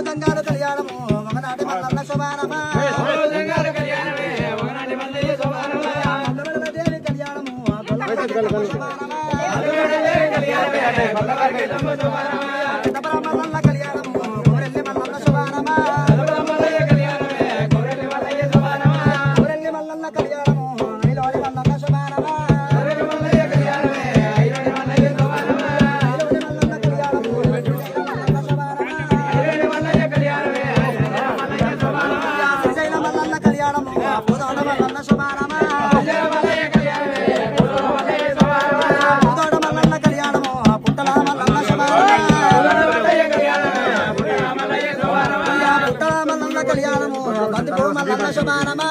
బంగారు కళ్యాణము ఒకనాటి మల్లన్న శోభానమా బంగారు కళ్యాణమే ఒకనాటి మల్లయ్య శోభానమా దేవి కళ్యాణము శోభానమా కళ్యాణమే మల్లన్న కళ్యాణము కోరెల్లి మల్లన్న శోభానమా మల్లయ్య కళ్యాణమే కోరెల్లి మల్లయ్య శోభానమా కోరెల్లి మల్లన్న కళ్యాణము ఐలోడి మల్లన్న శోభానమా మల్లయ్య కళ్యాణమే ఐలోడి మల్లయ్య శోభానమా ఐలోడి మల్లన్న కళ్యాణము కళ్యాణము బంధువు మల్లన్న శోభానమా